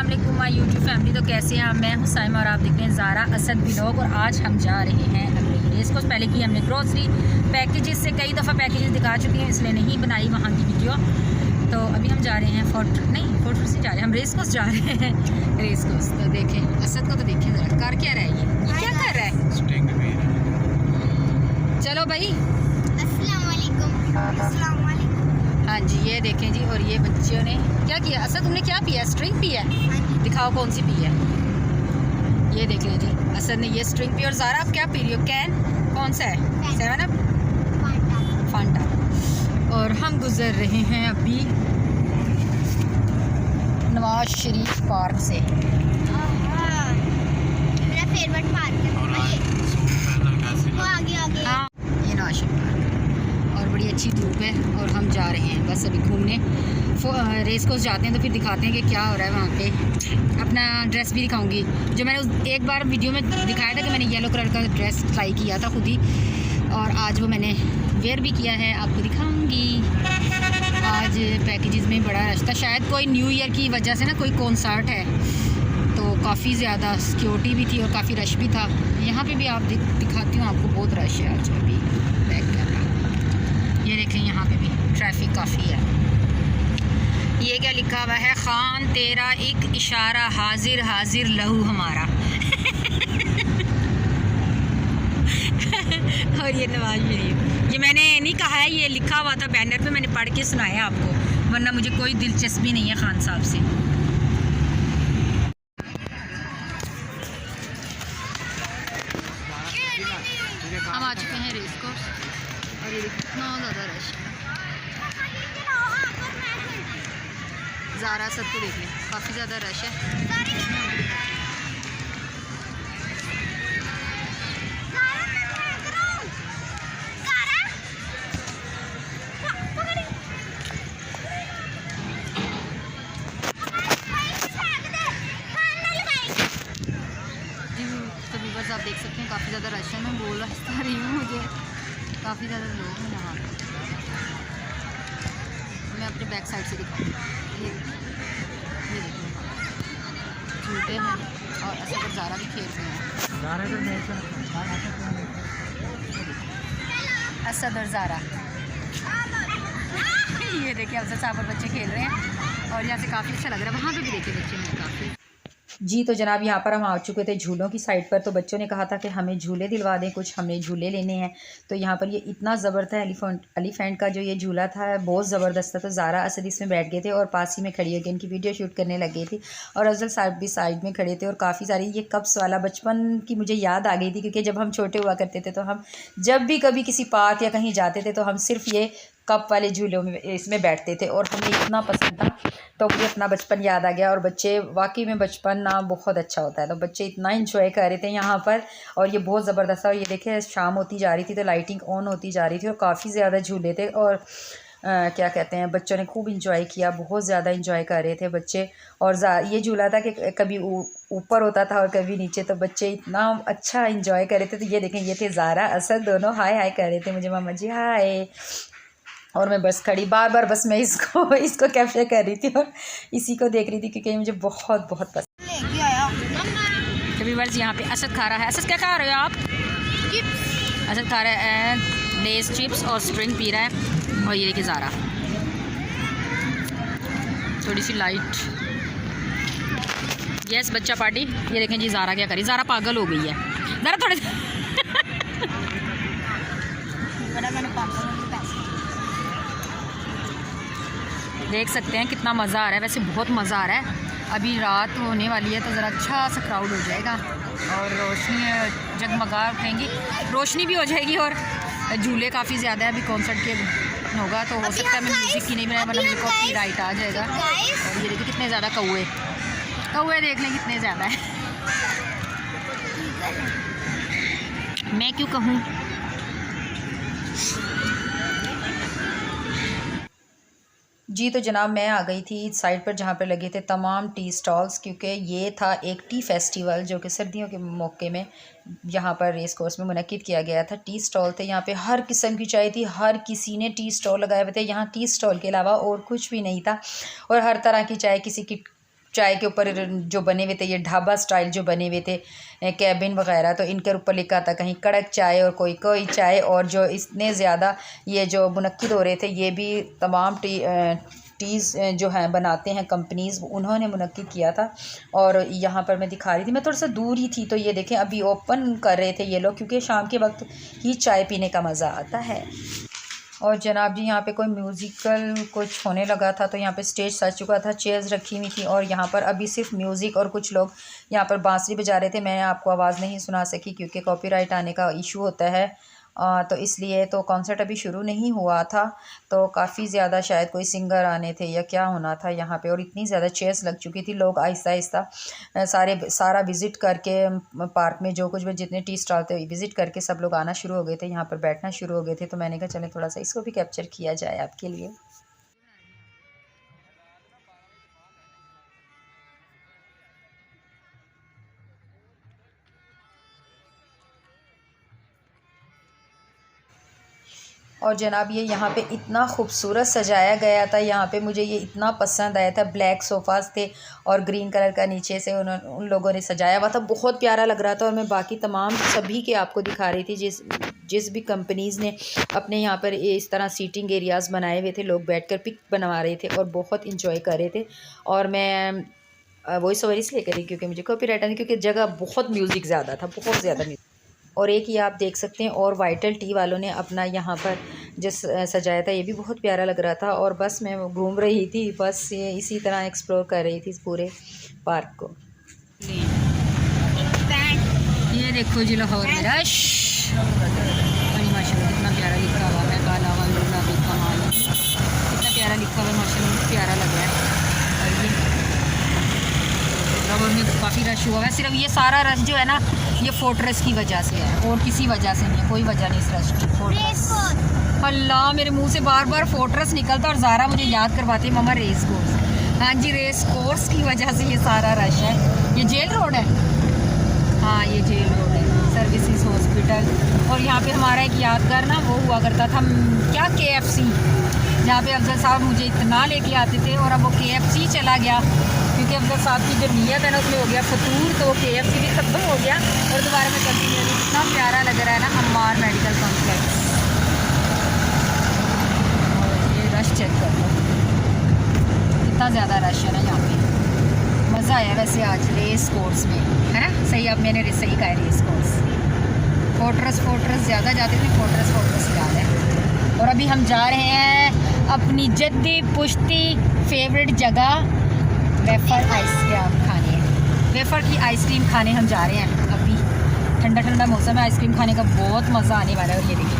अस्सलाम वालेकुम my YouTube family. तो कैसे हैं आप? मैं हूं साइमा और आप देख रहे हैं ज़ारा असद व्लॉग। और आज हम जा रहे हैं अपनी रेस कोर्स। पहले की हमने ग्रोसरी पैकेजेस से कई दफ़ा पैकेजेस दिखा चुके हैं, इसलिए नहीं बनाई वहाँ की वीडियो। तो अभी हम जा रहे हैं फोर्ट से जा रहे हैं, हम रेस कोर्स जा रहे हैं रेस कोर्स। तो देखें असद को, तो देखें ज़रा कर क्या रहा है, ये क्या कर रहा है। चलो भाई, अस्सलाम वालेकुम। हाँ जी, ये देखें जी। और ये बच्चों ने क्या किया? असद तुमने क्या पिया? स्ट्रिंग पी है? दिखाओ कौन सी पी है। ये देख लें जी, असद ने ये स्ट्रिंग पी। और ज़ारा आप क्या पी रही हो? कैन कौन सा है? 7 अप फांटा। और हम गुजर रहे हैं अभी नवाज शरीफ पार्क से। मेरा फेवरेट पार्क है वो आगे हाँ, ये नवाज शरीफ पार्क। और बड़ी अच्छी धूप है और हम जा रहे हैं बस अभी घूमने। रेस कोर्स जाते हैं तो फिर दिखाते हैं कि क्या हो रहा है वहाँ पे। अपना ड्रेस भी दिखाऊंगी, जो मैंने एक बार वीडियो में दिखाया था कि मैंने येलो कलर का ड्रेस ट्राई किया था खुद ही, और आज वो मैंने वेयर भी किया है, आपको दिखाऊंगी। आज पैकेजेस में बड़ा रश था, शायद कोई न्यू ईयर की वजह से ना कोई कॉन्सर्ट है, तो काफ़ी ज़्यादा सिक्योरिटी भी थी और काफ़ी रश भी था। यहाँ पे भी आप दिखाती हूँ आपको, बहुत रश है आज अभी। बैक कैमरा, ये देखें, यहाँ पे भी ट्रैफिक काफ़ी है। ये क्या लिखा हुआ है? खान तेरा एक इशारा, हाजिर हाजिर लहू हमारा। और ये नवाज शरीफ, ये मैंने नहीं कहा है, ये लिखा हुआ था बैनर पे, मैंने पढ़ के सुनाया आपको, वरना मुझे कोई दिलचस्पी नहीं है खान साहब से। हम आ चुके हैं रेस कोर्स और ये कितना ज़्यादा रश है। ज़ारा सब को देख लें, काफ़ी ज़्यादा रश है। तो व्यूअर्स आप देख सकते हैं काफ़ी ज़्यादा रश है। मैं बोल रही हूँ, मुझे काफ़ी ज़्यादा लोग हैं यहाँ पर। मैं अपने बैक साइड से दिखाऊँगी। ये देखिए झूठे हैं और असद और ज़ारा भी खेल रहे हैं। असद और ज़ारा, ये देखिए असद साहब और बच्चे खेल रहे हैं और यहाँ से काफ़ी अच्छा लग रहा है। वहाँ पे भी देखिए बच्चे हैं काफ़ी। जी तो जनाब, यहाँ पर हम आ चुके थे झूलों की साइड पर। तो बच्चों ने कहा था कि हमें झूले दिलवा दें, कुछ हमें झूले लेने हैं। तो यहाँ पर ये इतना ज़बरदस्त एलिफेंट का जो ये झूला था, बहुत ज़बरदस्त था। तो ज़ारा असद इसमें बैठ गए थे और पास ही में खड़ी होकर इनकी वीडियो शूट करने लग गई थी। और अफजल साहब भी साइड में खड़े थे। और काफ़ी सारी ये कप्स वाला बचपन की मुझे याद आ गई थी, क्योंकि जब हम छोटे हुआ करते थे तो हम जब भी कभी किसी पार्क या कहीं जाते थे तो हम सिर्फ ये कप वाले झूलों में इसमें बैठते थे और हमें इतना पसंद था। तो मुझे अपना बचपन याद आ गया। और बच्चे वाकई में बचपन ना बहुत अच्छा होता है, तो बच्चे इतना इंजॉय कर रहे थे यहाँ पर। और ये बहुत ज़बरदस्त था। और ये देखे शाम होती जा रही थी तो लाइटिंग ऑन होती जा रही थी और काफ़ी ज़्यादा झूले थे। और क्या कहते हैं, बच्चों ने खूब इंजॉय किया, बहुत ज़्यादा इंजॉय कर रहे थे बच्चे। और ये झूला था कि कभी ऊपर होता था और कभी नीचे, तो बच्चे इतना अच्छा इंजॉय कर रहे थे। तो ये देखें, ये थे ज़ारा असद, दोनों हाय हाय कर रहे थे मुझे, मामा जी हाय। और मैं बस खड़ी बार बार बस मैं इसको कैप्चर कर रही थी और इसी को देख रही थी, क्योंकि मुझे बहुत बहुत पसंद। कभी वर्ष यहाँ पे असद खा रहा है। असद क्या खा रहे हो आप? असद खा रहा है लेस चिप्स और स्प्रिंग पी रहा है। और ये देखिए ज़ारा थोड़ी सी लाइट, यस बच्चा पार्टी। ये देखें जी ज़ारा क्या करी, ज़ारा पागल हो गई है। ज़ारा थोड़े देख सकते हैं कितना मज़ा आ रहा है। वैसे बहुत मज़ा आ रहा है। अभी रात होने वाली है तो ज़रा अच्छा सा क्राउड हो जाएगा और रोशनी जगमगा उठेंगी, रोशनी भी हो जाएगी। और झूले काफ़ी ज़्यादा है, अभी कॉन्सर्ट के होगा तो हो सकता है मैं म्यूज़िक की नहीं बनाया, वरना मुझे कॉपीराइट आ जाएगा। और ये देखिए कितने ज़्यादा कौवे देख लें कितने ज़्यादा है। मैं क्यों कहूँ। जी तो जनाब, मैं आ गई थी साइड पर जहाँ पर लगे थे तमाम टी स्टॉल्स, क्योंकि ये था एक टी फेस्टिवल जो कि सर्दियों के मौके में यहाँ पर रेस कोर्स में मुनक्किद किया गया था। टी स्टॉल थे यहाँ पे, हर किस्म की चाय थी, हर किसी ने टी स्टॉल लगाए हुए थे। यहाँ टी स्टॉल के अलावा और कुछ भी नहीं था। और हर तरह की चाय, किसी की चाय के ऊपर जो बने हुए थे, ये ढाबा स्टाइल जो बने हुए थे कैबिन वगैरह, तो इनके ऊपर लिखा था कहीं कड़क चाय और कोई चाय। और जो इतने ज़्यादा ये जो मुनक्किद हो रहे थे, ये भी तमाम टीज़ जो हैं बनाते हैं कंपनीज़, उन्होंने मुनक्किद किया था। और यहाँ पर मैं दिखा रही थी, मैं थोड़ा सा दूर ही थी, तो ये देखें अभी ओपन कर रहे थे ये लोग, क्योंकि शाम के वक्त ही चाय पीने का मज़ा आता है। और जनाब जी यहाँ पे कोई म्यूज़िकल कुछ होने लगा था, तो यहाँ पे स्टेज सज चुका था, चेयर्स रखी हुई थी और यहाँ पर अभी सिर्फ म्यूज़िक और कुछ लोग यहाँ पर बांसुरी बजा रहे थे। मैं आपको आवाज़ नहीं सुना सकी क्योंकि कॉपीराइट आने का इशू होता है, तो इसलिए तो कॉन्सर्ट अभी शुरू नहीं हुआ था। तो काफ़ी ज़्यादा शायद कोई सिंगर आने थे या क्या होना था यहाँ पे, और इतनी ज़्यादा चेयर्स लग चुकी थी। लोग आहिस्ता आहिस्ता सारा विज़िट करके पार्क में जो कुछ भी जितने टी स्टॉल थे विज़िट करके सब लोग आना शुरू हो गए थे, यहाँ पर बैठना शुरू हो गए थे। तो मैंने कहा चलें थोड़ा सा इसको भी कैप्चर किया जाए आपके लिए। और जनाब ये यहाँ पे इतना खूबसूरत सजाया गया था, यहाँ पे मुझे ये इतना पसंद आया था। ब्लैक सोफ़ाज़ थे और ग्रीन कलर का नीचे से उन लोगों ने सजाया हुआ था, बहुत प्यारा लग रहा था। और मैं बाकी तमाम सभी के आपको दिखा रही थी जिस भी कंपनीज़ ने अपने यहाँ पर इस तरह सीटिंग एरियाज़ बनाए हुए थे, लोग बैठकर पिक बनवा रहे थे और बहुत इंजॉय कर रहे थे। और मैं वॉइस ओवर इसलिए करी क्योंकि मुझे कॉपीराइट नहीं, क्योंकि जगह बहुत म्यूज़िक ज़्यादा था, बहुत ज़्यादा म्यूज़िक। और एक ये आप देख सकते हैं, और वाइटल टी वालों ने अपना यहाँ पर जिस सजाया था, ये भी बहुत प्यारा लग रहा था। और बस मैं घूम रही थी, बस ये इसी तरह एक्सप्लोर कर रही थी इस पूरे पार्क को। ये देखो जी लाहौर में रश, माशाल्लाह कितना प्यारा लिखा हुआ है, काला वाला भी कमाल, कितना प्यारा लिखा हुआ है माशाल्लाह, प्यारा लग रहा है। और ये लाहौर में काफ़ी रश हुआ है, सिर्फ ये सारा रश जो है ना ये फोर्ट्रेस की वजह से है और किसी वजह से नहीं है, कोई वजह नहीं इस रश की। फोर्ट्रेस, अल्लाह मेरे मुंह से बार बार फोर्ट्रेस निकलता और ज़ारा मुझे याद करवाती है मम्मा रेस कोर्स। हाँ जी, रेस कोर्स की वजह से ये सारा रश है। ये जेल रोड है, हाँ ये जेल रोड है, सर्विसेज हॉस्पिटल। और यहाँ पे हमारा एक यादगार ना वो हुआ करता था क्या, KFC, जहाँ पे अफजल साहब मुझे इतना लेके आते थे। और अब वो KFC चला गया क्योंकि अफजल साहब की जो नीयत है ना उसमें हो गया फतूर, तो KFC भी ख़त्म हो गया और दोबारा में कंटिन्यू। इतना प्यारा लग रहा है ना अम्मार मेडिकल कॉम्प्लेक्स। और ये रश चेक कर लो, कितना ज़्यादा रश है ना यहाँ पे। मज़ा आया वैसे आज रेस कोर्स में, है ना, सही। अब मैंने सही कहा रेस कोर्स। फोर्ट्रेस ज़्यादा जाते थे, फोर्ट्रेस याद है। और अभी हम जा रहे हैं अपनी जद्दी पुश्ती फेवरेट जगह वेफर आइसक्रीम खाने। वेफर की आइसक्रीम खाने हम जा रहे हैं। अभी ठंडा ठंडा मौसम है, आइसक्रीम खाने का बहुत मज़ा आने वाला है। और ये देखिए,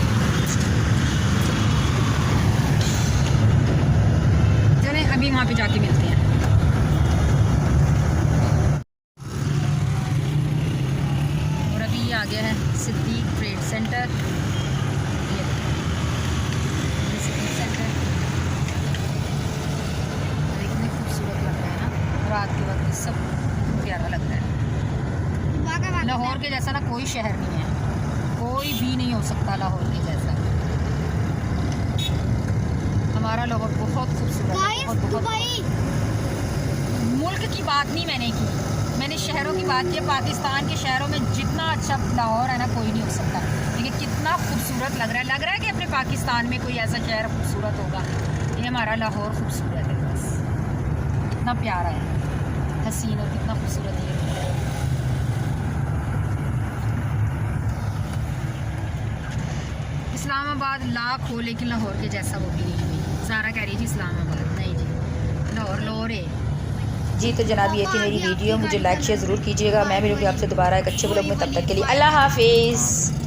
चलें अभी वहाँ पे जाके मिलते हैं। और अभी ये आ गया है सिद्दीक ट्रेड सेंटर। रात के वक्त सब प्यारा लग रहा है। लाहौर के जैसा ना कोई शहर नहीं है, कोई भी नहीं हो सकता लाहौर के जैसा। हमारा लाहौर बहुत खूबसूरत है, बहुत। मुल्क की बात नहीं मैंने की, मैंने शहरों की बात की। पाकिस्तान के शहरों में जितना अच्छा लाहौर है ना कोई नहीं हो सकता, लेकिन कितना खूबसूरत लग रहा है कि अपने पाकिस्तान में कोई ऐसा शहर खूबसूरत होगा। ये हमारा लाहौर खूबसूरत है, बस कितना प्यारा है, हसीन और कितना खूबसूरत है। इस्लामाबाद लाख हो लेकिन लाहौर के जैसा वो भी नहीं हुई। सारा कह रही थी इस्लामाबाद, नहीं जी लाहौर है जी। तो जनाब ये थी मेरी वीडियो, मुझे लाइक शेयर ज़रूर कीजिएगा। मैं मिलूँगी आपसे दोबारा एक अच्छे ब्लॉग में, तब तक के लिए अल्लाह हाफिज़।